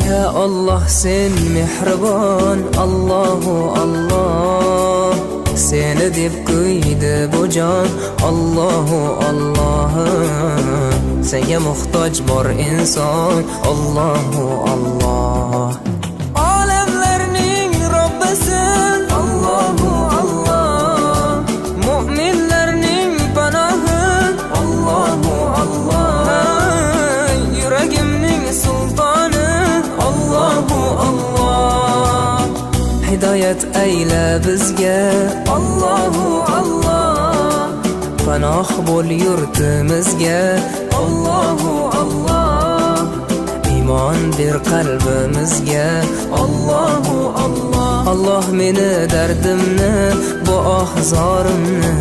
Ya Allah sen mehribon, Allahu Allah. Seni deb kuydi bu jon, Allahu Allah. Senga muhtoj bor inson, Allahu Allah. Olamlarning Robbisin, Allahu Allah. Mu'minlarning panohi, Allahu Allah. Yuragimning sultoni, Allahu Allah. Hidoyat ayla bizga, Allahu Allah. Panoh bo'l yurtimizga, Allahu Allah. Iymon ber qalbimizga, Allahu Allah. Allah meni dardimni, bu ohzorimni